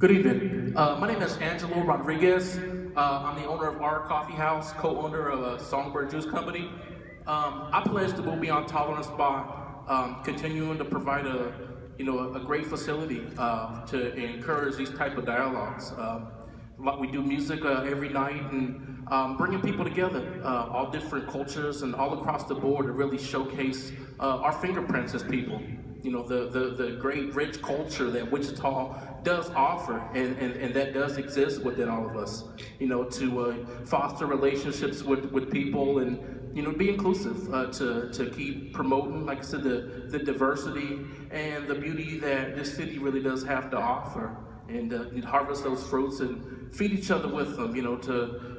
Good evening. My name is Angelo Rodriguez. I'm the owner of our coffee house, co-owner of a Songbird Juice Company. I pledge to move beyond tolerance by continuing to provide a great facility to encourage these type of dialogues. We do music every night and bringing people together, all different cultures and all across the board to really showcase our fingerprints as people. The great rich culture that Wichita does offer and that does exist within all of us, to foster relationships with people and, be inclusive, to keep promoting, like I said, the diversity and the beauty that this city really does have to offer, and harvest those fruits and feed each other with them,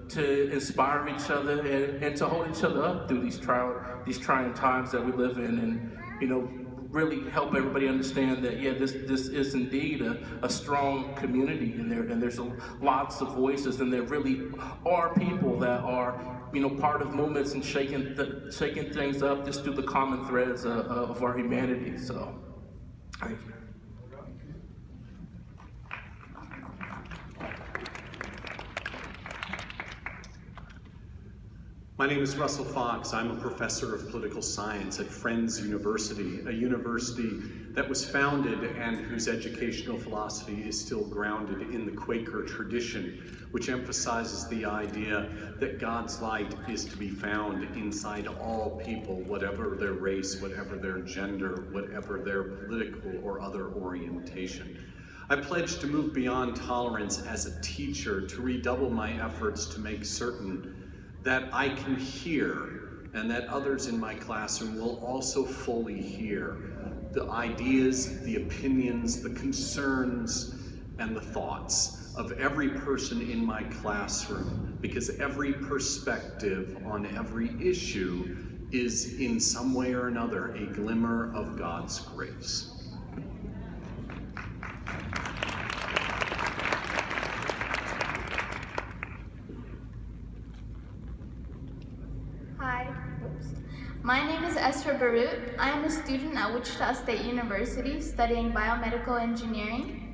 to inspire each other and to hold each other up through these trying times that we live in, and, really help everybody understand that, yeah, this is indeed a strong community, and there's lots of voices, and there really are people that are, part of movements and shaking things up just through the common threads of our humanity. So, thank you. My name is Russell Fox. I'm a professor of political science at Friends University, a university that was founded and whose educational philosophy is still grounded in the Quaker tradition, which emphasizes the idea that God's light is to be found inside all people, whatever their race, whatever their gender, whatever their political or other orientation. I pledge to move beyond tolerance as a teacher, to redouble my efforts to make certain that I can hear and that others in my classroom will also fully hear the ideas, the opinions, the concerns, and the thoughts of every person in my classroom, because every perspective on every issue is in some way or another a glimmer of God's grace. Hi. My name is Esther Barut. I am a student at Wichita State University studying biomedical engineering.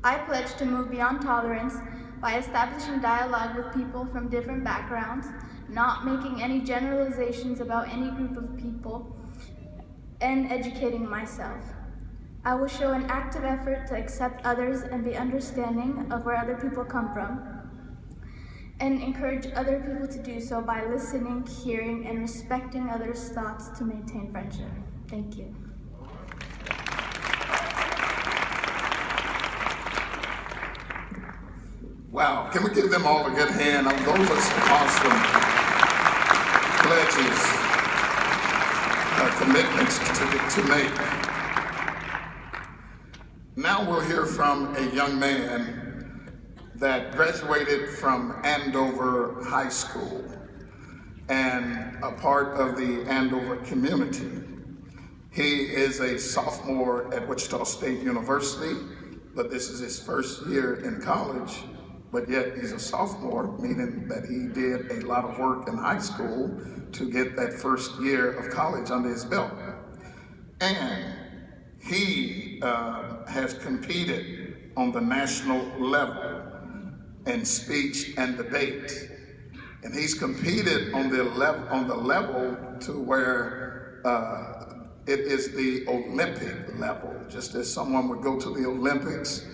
I pledge to move beyond tolerance by establishing dialogue with people from different backgrounds, not making any generalizations about any group of people, and educating myself. I will show an active effort to accept others and be understanding of where other people come from, and encourage other people to do so by listening, hearing, and respecting others' thoughts to maintain friendship. Thank you. Wow, can we give them all a good hand? Those are some awesome pledges, commitments to make. Now we'll hear from a young man that graduated from Andover High School and a part of the Andover community. He is a sophomore at Wichita State University, but this is his first year in college, but yet he's a sophomore, meaning that he did a lot of work in high school to get that first year of college under his belt. And he has competed on the national level in speech and debate, and he's competed on the level to where it is the Olympic level, just as someone would go to the Olympics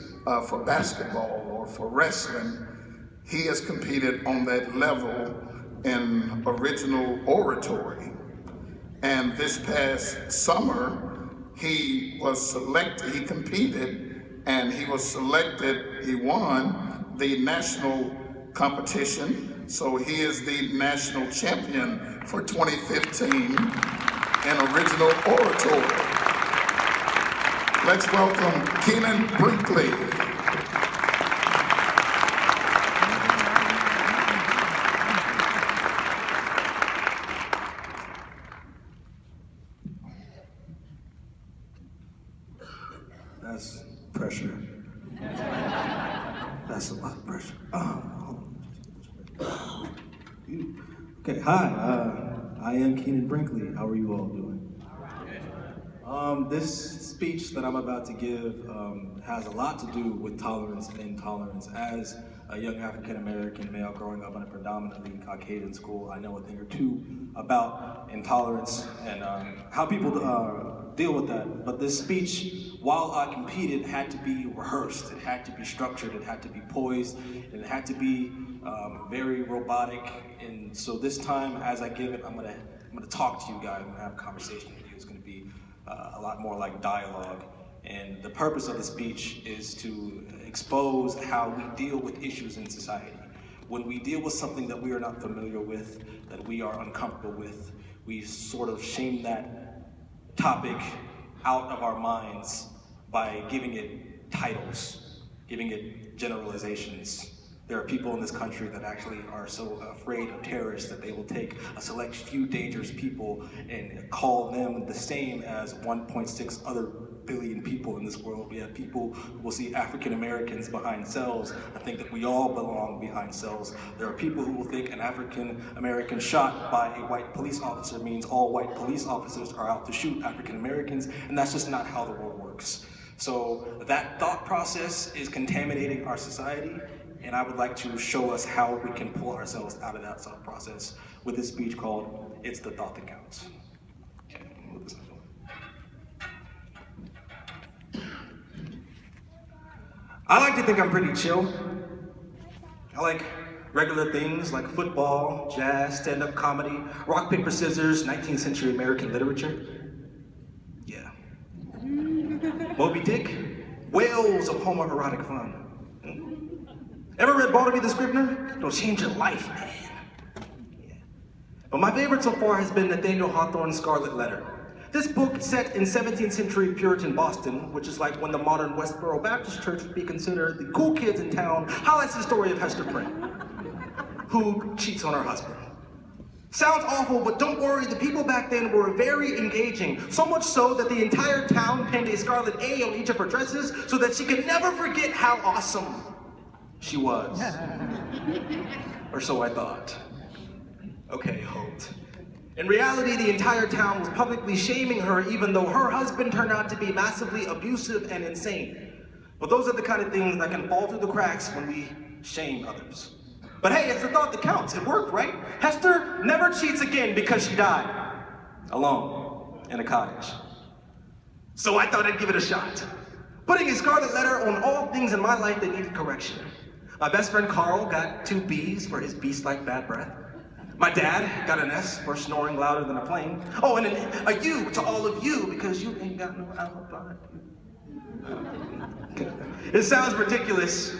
for basketball or for wrestling. He has competed on that level in original oratory, and this past summer he competed and he was selected. He won the national competition, so he is the national champion for 2015 in original oratory. Let's welcome Kenon Brinkley. That's pressure. That's a lot of pressure. Okay, hi. I am Kenon Brinkley. How are you all doing? This speech that I'm about to give has a lot to do with tolerance and intolerance. As a young African American male growing up in a predominantly Caucasian school, I know a thing or two about intolerance and how people deal with that. But this speech, while I competed, had to be rehearsed. It had to be structured. It had to be poised. And it had to be very robotic. And so this time, as I give it, I'm gonna talk to you guys. I'm gonna have a conversation with you. It's gonna be a lot more like dialogue. And the purpose of the speech is to expose how we deal with issues in society. When we deal with something that we are not familiar with, that we are uncomfortable with, we sort of shame that topic out of our minds by giving it titles, giving it generalizations. There are people in this country that actually are so afraid of terrorists that they will take a select few dangerous people and call them the same as 1.6 other billion people in this world. We have people who will see African Americans behind cells and think that we all belong behind cells. There are people who will think an African American shot by a white police officer means all white police officers are out to shoot African Americans, and that's just not how the world works. So that thought process is contaminating our society, and I would like to show us how we can pull ourselves out of that thought process with this speech called It's the Thought That Counts. Okay, look this up. I like to think I'm pretty chill. I like regular things like football, jazz, stand-up comedy, rock, paper, scissors, 19th century American literature. Yeah. Moby Dick, whales of homoerotic fun. Ever read Bartleby the Scrivener? It'll change your life, man. Yeah. But my favorite so far has been Nathaniel Hawthorne's Scarlet Letter. This book, set in 17th century Puritan Boston, which is like when the modern Westboro Baptist Church would be considered the cool kids in town, highlights the story of Hester Prynne, who cheats on her husband. Sounds awful, but don't worry, the people back then were very engaging, so much so that the entire town pinned a scarlet A on each of her dresses so that she could never forget how awesome she was. Or so I thought. Okay, Holt. In reality, the entire town was publicly shaming her even though her husband turned out to be massively abusive and insane. But those are the kind of things that can fall through the cracks when we shame others. But hey, it's the thought that counts. It worked, right? Hester never cheats again because she died alone in a cottage. So I thought I'd give it a shot. Putting a scarlet letter on all things in my life that needed correction. My best friend Carl got 2 B's for his beast-like bad breath. My dad got an S for snoring louder than a plane. Oh, and a U to all of you because you ain't got no alibi. It sounds ridiculous,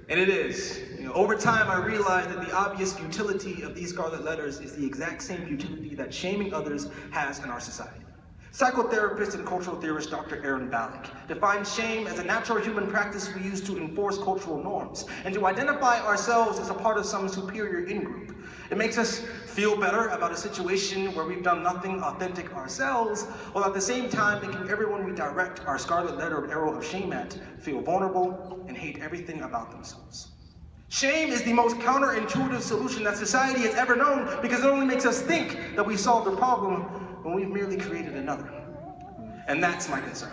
and it is. Over time, I realized that the obvious futility of these scarlet letters is the exact same futility that shaming others has in our society. Psychotherapist and cultural theorist Dr. Aaron Ballack defines shame as a natural human practice we use to enforce cultural norms and to identify ourselves as a part of some superior in-group. It makes us feel better about a situation where we've done nothing authentic ourselves, while at the same time making everyone we direct our scarlet letter of arrow of shame at feel vulnerable and hate everything about themselves. Shame is the most counterintuitive solution that society has ever known because it only makes us think that we solved a problem when we've merely created another. And that's my concern.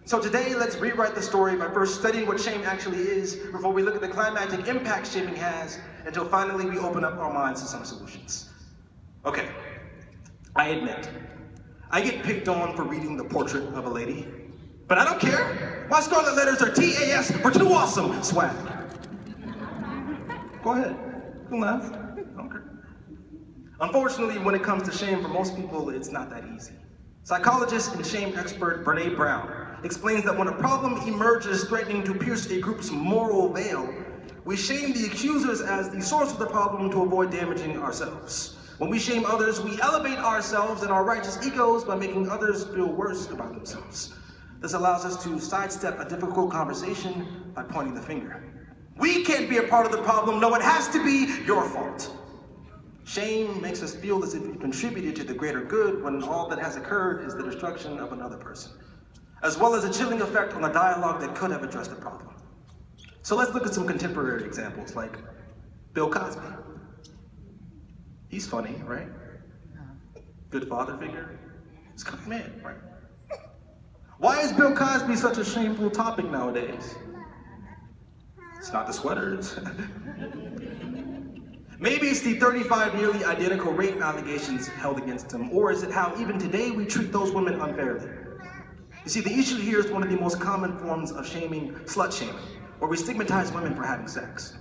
So today, let's rewrite the story by first studying what shame actually is before we look at the climactic impact shaming has until finally we open up our minds to some solutions. Okay, I admit, I get picked on for reading The Portrait of a Lady, but I don't care. My scarlet letters are TAS for too awesome swag. Go ahead, you can laugh, I don't care. Unfortunately, when it comes to shame, for most people, it's not that easy. Psychologist and shame expert Brene Brown explains that when a problem emerges threatening to pierce a group's moral veil, we shame the accusers as the source of the problem to avoid damaging ourselves. When we shame others, we elevate ourselves and our righteous egos by making others feel worse about themselves. This allows us to sidestep a difficult conversation by pointing the finger. We can't be a part of the problem, no, it has to be your fault. Shame makes us feel as if we contributed to the greater good when all that has occurred is the destruction of another person, as well as a chilling effect on the dialogue that could have addressed the problem. So let's look at some contemporary examples like Bill Cosby. He's funny, right? Good father figure. He's kind of man, right? Why is Bill Cosby such a shameful topic nowadays? It's not the sweaters. Maybe it's the 35 nearly identical rape allegations held against him, or is it how even today we treat those women unfairly? You see, the issue here is one of the most common forms of shaming, slut shaming, where we stigmatize women for having sex.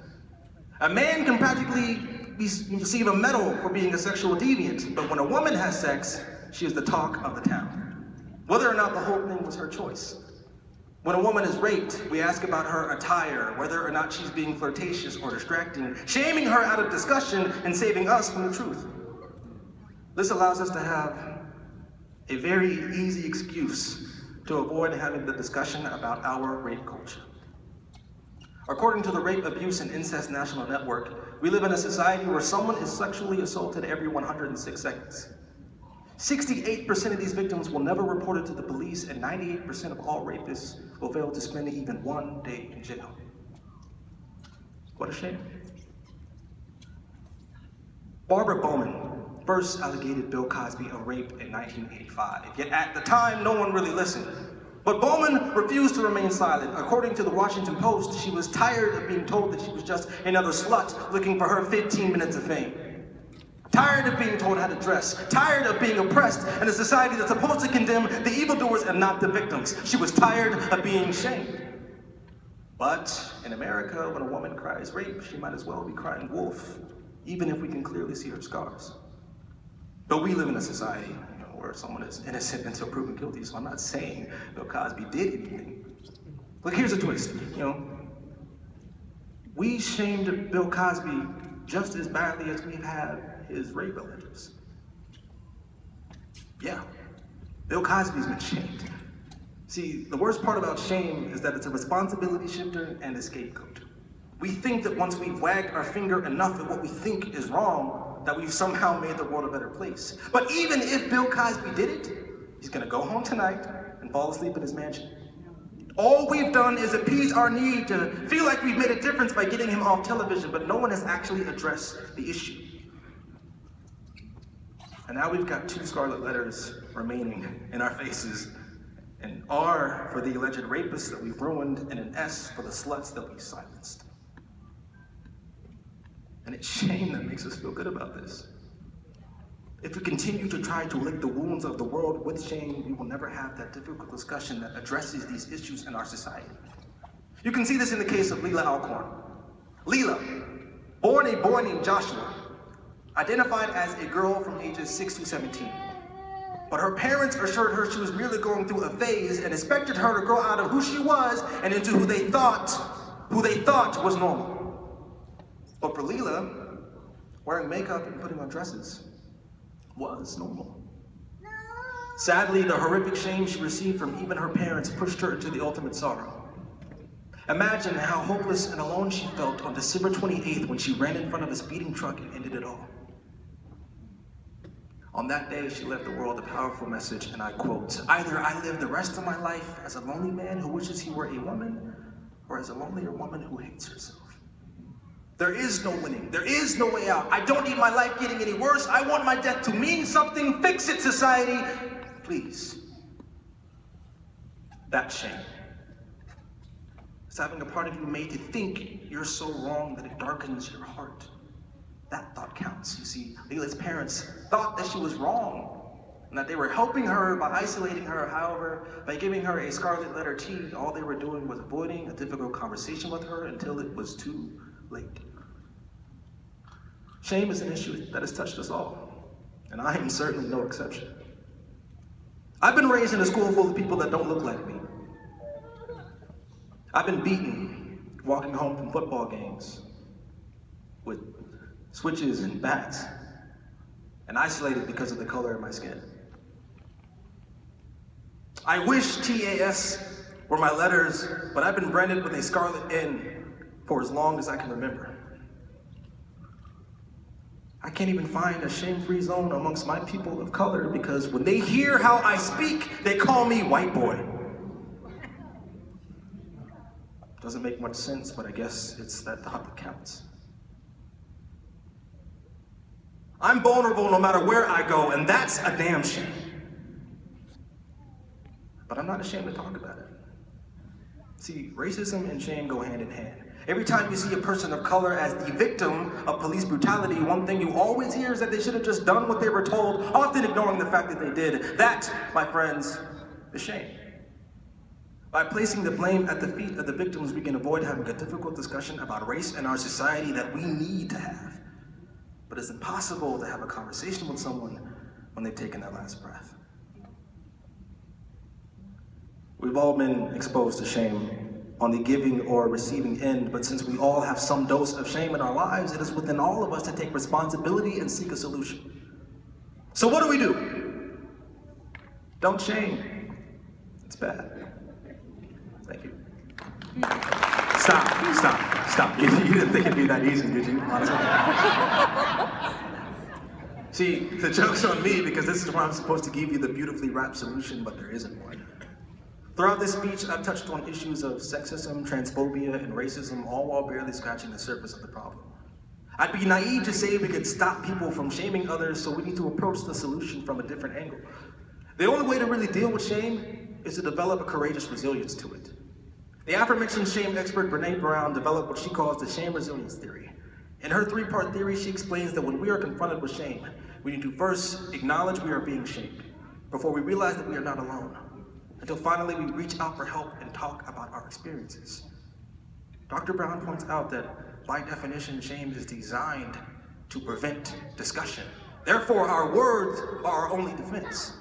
A man can practically receive a medal for being a sexual deviant, but when a woman has sex, she is the talk of the town, whether or not the whole thing was her choice. When a woman is raped, we ask about her attire, whether or not she's being flirtatious or distracting, shaming her out of discussion and saving us from the truth. This allows us to have a very easy excuse to avoid having the discussion about our rape culture. According to the Rape, Abuse, and Incest National Network, we live in a society where someone is sexually assaulted every 106 seconds. 68% of these victims will never report it to the police, and 98% of all rapists will fail to spend even one day in jail. What a shame. Barbara Bowman first allegated Bill Cosby of rape in 1985, yet at the time, no one really listened. But Bowman refused to remain silent. According to the Washington Post, she was tired of being told that she was just another slut looking for her 15 minutes of fame. Tired of being told how to dress, tired of being oppressed in a society that's supposed to condemn the evildoers and not the victims. She was tired of being shamed. But in America, when a woman cries rape, she might as well be crying wolf, even if we can clearly see her scars. But we live in a society where someone is innocent until proven guilty, so I'm not saying Bill Cosby did anything. Look, here's a twist, we shamed Bill Cosby just as badly as we've had his rape allegations. Yeah, Bill Cosby's been shamed. See, the worst part about shame is that it's a responsibility shifter and a scapegoat. We think that once we've wagged our finger enough at what we think is wrong, that we've somehow made the world a better place. But even if Bill Cosby did it, he's gonna go home tonight and fall asleep in his mansion. All we've done is appease our need to feel like we've made a difference by getting him off television, but no one has actually addressed the issue. And now we've got 2 scarlet letters remaining in our faces, an R for the alleged rapists that we've ruined, and an S for the sluts that we silenced. And it's shame that makes us feel good about this. If we continue to try to lick the wounds of the world with shame, we will never have that difficult discussion that addresses these issues in our society. You can see this in the case of Leila Alcorn. Leila, born a boy named Joshua, identified as a girl from ages 6 to 17. But her parents assured her she was merely going through a phase and expected her to grow out of who she was and into who they thought was normal. But for Leila, wearing makeup and putting on dresses was normal. Sadly, the horrific shame she received from even her parents pushed her into the ultimate sorrow. Imagine how hopeless and alone she felt on December 28th when she ran in front of a speeding truck and ended it all. On that day, she left the world a powerful message, and I quote, "Either I live the rest of my life as a lonely man who wishes he were a woman, or as a lonelier woman who hates herself. There is no winning. There is no way out. I don't need my life getting any worse. I want my death to mean something. Fix it, society. Please." That's shame. It's having a part of you made to think you're so wrong that it darkens your heart. That thought counts. You see, Leila's parents thought that she was wrong and that they were helping her by isolating her. However, by giving her a scarlet letter T, all they were doing was avoiding a difficult conversation with her until it was too late. Shame is an issue that has touched us all, and I am certainly no exception. I've been raised in a school full of people that don't look like me. I've been beaten walking home from football games with switches and bats, and isolated because of the color of my skin. I wish TAS were my letters, but I've been branded with a scarlet N for as long as I can remember. I can't even find a shame-free zone amongst my people of color because when they hear how I speak, they call me white boy. Doesn't make much sense, but I guess it's that thought that counts. I'm vulnerable no matter where I go, and that's a damn shame. but I'm not ashamed to talk about it. See, racism and shame go hand in hand. Every time you see a person of color as the victim of police brutality, one thing you always hear is that they should have just done what they were told, often ignoring the fact that they did. That, my friends, is shame. By placing the blame at the feet of the victims, we can avoid having a difficult discussion about race in our society that we need to have. But it's impossible to have a conversation with someone when they've taken their last breath. We've all been exposed to shame on the giving or receiving end, but since we all have some dose of shame in our lives, it is within all of us to take responsibility and seek a solution. So what do? Don't shame. It's bad. Thank you. Stop. You didn't think it'd be that easy, did you? Honestly. See, the joke's on me because this is where I'm supposed to give you the beautifully wrapped solution, but there isn't one. Throughout this speech, I've touched on issues of sexism, transphobia, and racism, all while barely scratching the surface of the problem. I'd be naive to say we could stop people from shaming others, so we need to approach the solution from a different angle. The only way to really deal with shame is to develop a courageous resilience to it. The aforementioned shame expert Brene Brown developed what she calls the shame resilience theory. In her three-part theory, she explains that when we are confronted with shame, we need to first acknowledge we are being shamed before we realize that we are not alone, until finally we reach out for help and talk about our experiences. Dr. Brown points out that, by definition, shame is designed to prevent discussion. Therefore, our words are our only defense.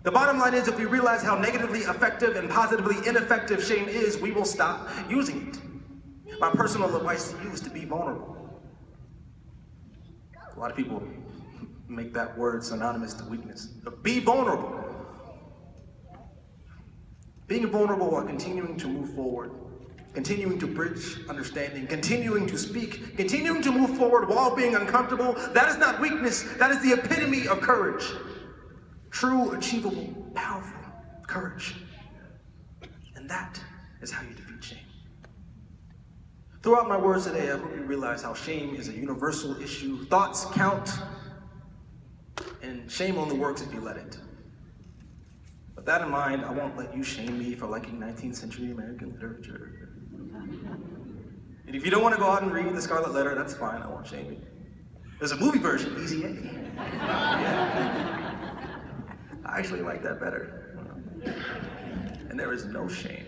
The bottom line is, if we realize how negatively effective and positively ineffective shame is, we will stop using it. My personal advice to you is to be vulnerable. A lot of people make that word synonymous to weakness. Be vulnerable. Being vulnerable while continuing to move forward, continuing to bridge understanding, continuing to speak, continuing to move forward while being uncomfortable, that is not weakness, that is the epitome of courage. True, achievable, powerful courage. And that is how you defeat shame. Throughout my words today, I hope you realize how shame is a universal issue. Thoughts count, and shame only works if you let it. With that in mind, I won't let you shame me for liking 19th century American literature. And if you don't want to go out and read The Scarlet Letter, that's fine, I won't shame you. There's a movie version, Easy A. Yeah. I actually like that better. And there is no shame